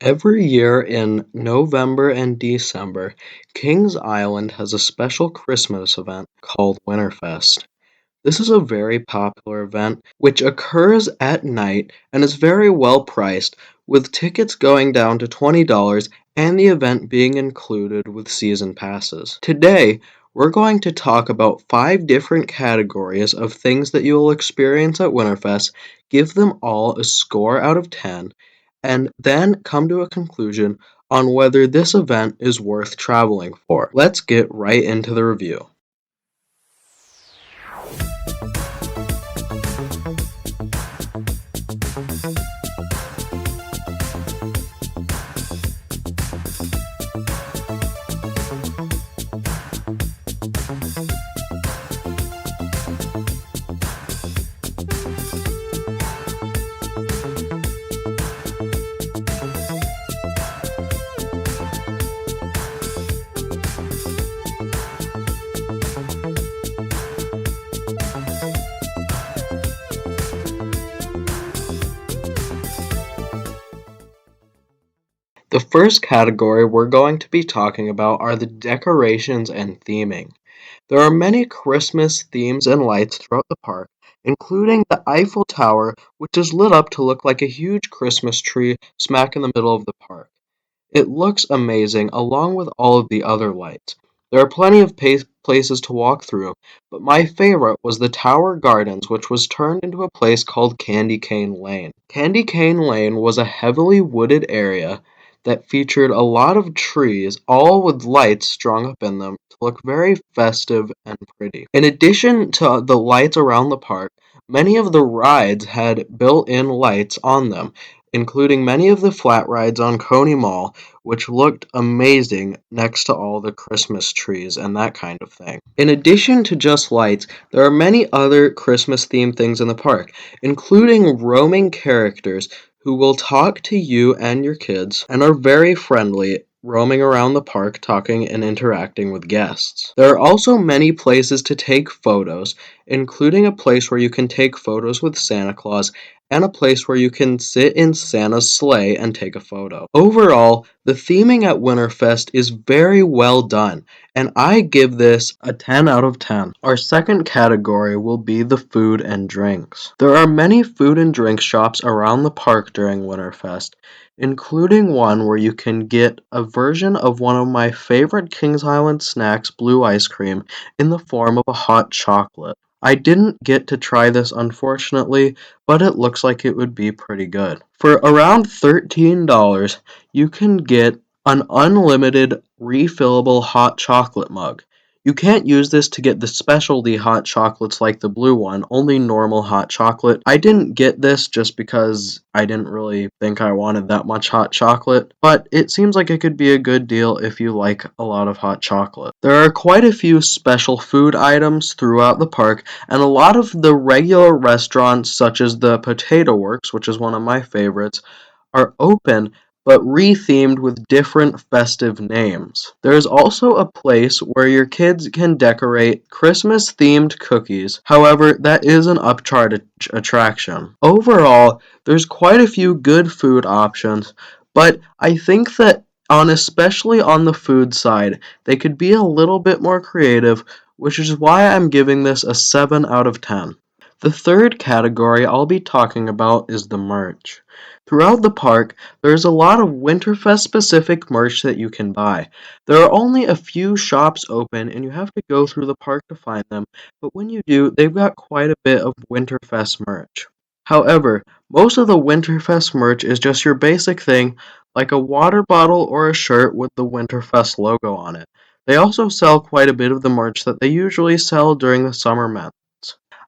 Every year in November and December, Kings Island has a special Christmas event called Winterfest. This is a very popular event which occurs at night and is very well priced, with tickets going down to $20 and the event being included with season passes. Today, we're going to talk about 5 different categories of things that you will experience at Winterfest, give them all a score out of 10, and then come to a conclusion on whether this event is worth traveling for. Let's get right into the review. The first category we're going to be talking about are the decorations and theming. There are many Christmas themes and lights throughout the park, including the Eiffel Tower, which is lit up to look like a huge Christmas tree smack in the middle of the park. It looks amazing along with all of the other lights. There are plenty of places to walk through, but my favorite was the Tower Gardens, which was turned into a place called Candy Cane Lane. Candy Cane Lane was a heavily wooded area that featured a lot of trees, all with lights strung up in them to look very festive and pretty. In addition to the lights around the park, many of the rides had built-in lights on them, including many of the flat rides on Coney Mall, which looked amazing next to all the Christmas trees and that kind of thing. In addition to just lights, there are many other Christmas-themed things in the park, including roaming characters who will talk to you and your kids and are very friendly, roaming around the park talking and interacting with guests. There are also many places to take photos, including a place where you can take photos with Santa Claus and a place where you can sit in Santa's sleigh and take a photo. Overall, the theming at Winterfest is very well done, and I give this a 10 out of 10. Our second category will be the food and drinks. There are many food and drink shops around the park during Winterfest, including one where you can get a version of one of my favorite Kings Island snacks, blue ice cream, in the form of a hot chocolate. I didn't get to try this unfortunately, but it looks like it would be pretty good. For around $13, you can get an unlimited refillable hot chocolate mug. You can't use this to get the specialty hot chocolates like the blue one, only normal hot chocolate. I didn't get this just because I didn't really think I wanted that much hot chocolate, but it seems like it could be a good deal if you like a lot of hot chocolate. There are quite a few special food items throughout the park, and a lot of the regular restaurants, such as the Potato Works, which is one of my favorites, are open but re-themed with different festive names. There is also a place where your kids can decorate Christmas-themed cookies. However, that is an upcharge attraction. Overall, there's quite a few good food options, but I think that especially on the food side, they could be a little bit more creative, which is why I'm giving this a 7 out of 10. The third category I'll be talking about is the merch. Throughout the park, there is a lot of Winterfest specific merch that you can buy. There are only a few shops open and you have to go through the park to find them, but when you do, they've got quite a bit of Winterfest merch. However, most of the Winterfest merch is just your basic thing, like a water bottle or a shirt with the Winterfest logo on it. They also sell quite a bit of the merch that they usually sell during the summer months.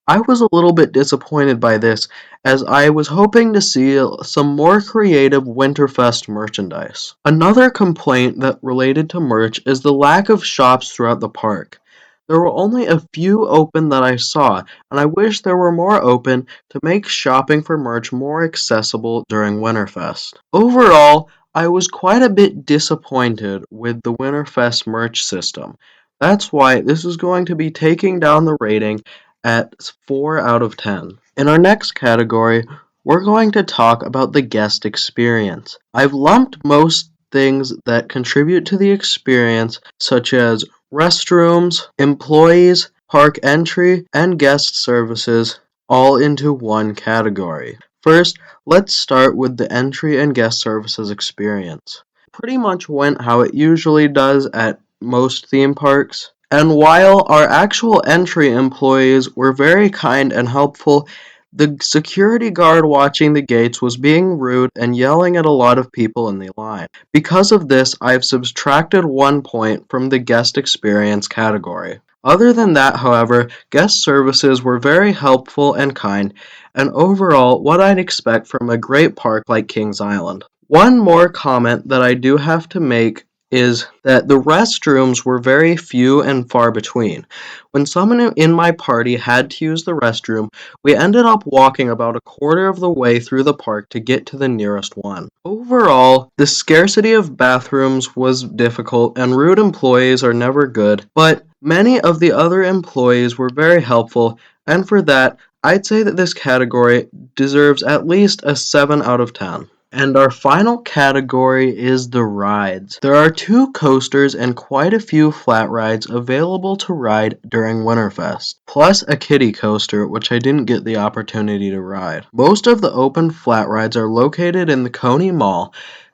I was a little bit disappointed by this, as I was hoping to see some more creative Winterfest merchandise. Another complaint that related to merch is the lack of shops throughout the park. There were only a few open that I saw, and I wish there were more open to make shopping for merch more accessible during Winterfest. Overall, I was quite a bit disappointed with the Winterfest merch system. That's why this is going to be taking down the rating at 4 out of 10. In our next category, we're going to talk about the guest experience. I've lumped most things that contribute to the experience, such as restrooms, employees, park entry, and guest services, all into one category. First, let's start with the entry and guest services experience. Pretty much went how it usually does at most theme parks. And while our actual entry employees were very kind and helpful, the security guard watching the gates was being rude and yelling at a lot of people in the line. Because of this, I've subtracted 1 point from the guest experience category. Other than that, however, guest services were very helpful and kind, and overall, what I'd expect from a great park like Kings Island. One more comment that I do have to make is that the restrooms were very few and far between. When someone in my party had to use the restroom, we ended up walking about a quarter of the way through the park to get to the nearest one. Overall, the scarcity of bathrooms was difficult and rude employees are never good, but many of the other employees were very helpful, and for that, I'd say that this category deserves at least a 7 out of 10. And our final category is the rides. There are 2 coasters and quite a few flat rides available to ride during Winterfest, plus a kiddie coaster, which I didn't get the opportunity to ride. Most of the open flat rides are located in the Coney Mall,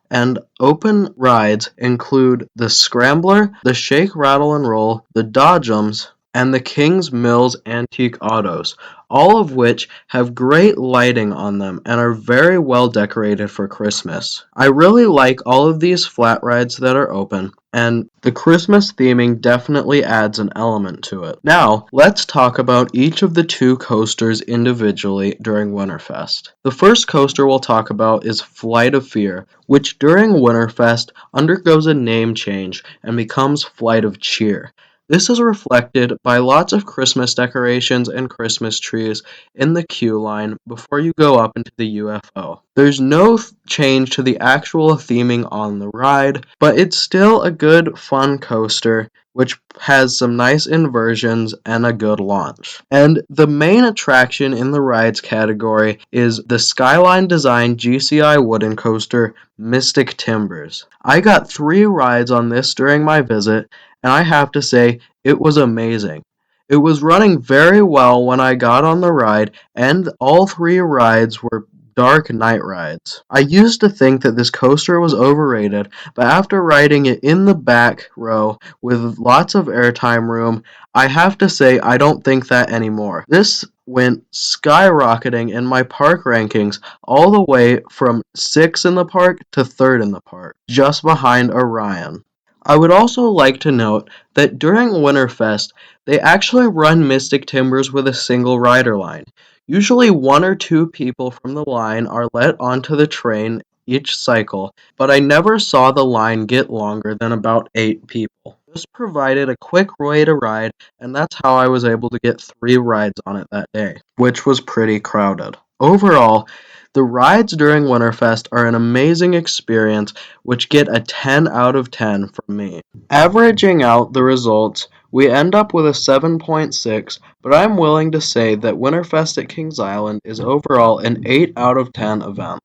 and open rides include the Scrambler, the Shake, Rattle, and Roll, the Dodgems, and the Kings Mills Antique Autos, all of which have great lighting on them and are very well decorated for Christmas. I really like all of these flat rides that are open, and the Christmas theming definitely adds an element to it. Now, let's talk about each of the 2 coasters individually during Winterfest. The first coaster we'll talk about is Flight of Fear, which during Winterfest undergoes a name change and becomes Flight of Cheer. This is reflected by lots of Christmas decorations and Christmas trees in the queue line before you go up into the UFO. There's no change to the actual theming on the ride, but it's still a good, fun coaster which has some nice inversions and a good launch. And the main attraction in the rides category is the Skyline Design GCI wooden coaster, Mystic Timbers. I got 3 rides on this during my visit, and I have to say, it was amazing. It was running very well when I got on the ride, and all 3 rides were dark night rides. I used to think that this coaster was overrated, but after riding it in the back row with lots of airtime room, I have to say I don't think that anymore. This went skyrocketing in my park rankings all the way from 6th in the park to 3rd in the park, just behind Orion. I would also like to note that during Winterfest, they actually run Mystic Timbers with a single rider line. Usually 1 or 2 people from the line are let onto the train each cycle, but I never saw the line get longer than about 8 people. This provided a quick way to ride, and that's how I was able to get 3 rides on it that day, which was pretty crowded. Overall, the rides during Winterfest are an amazing experience which get a 10 out of 10 from me. Averaging out the results, we end up with a 7.6, but I'm willing to say that Winterfest at Kings Island is overall an 8 out of 10 event.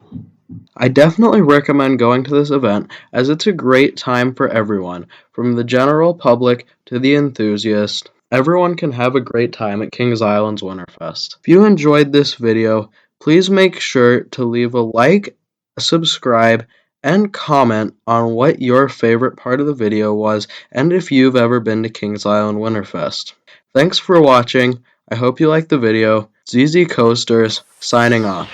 I definitely recommend going to this event as it's a great time for everyone, from the general public to the enthusiast. Everyone can have a great time at Kings Island's Winterfest. If you enjoyed this video, please make sure to leave a like, subscribe, and comment on what your favorite part of the video was and if you've ever been to Kings Island Winterfest. Thanks for watching. I hope you liked the video. ZZ Coasters, signing off.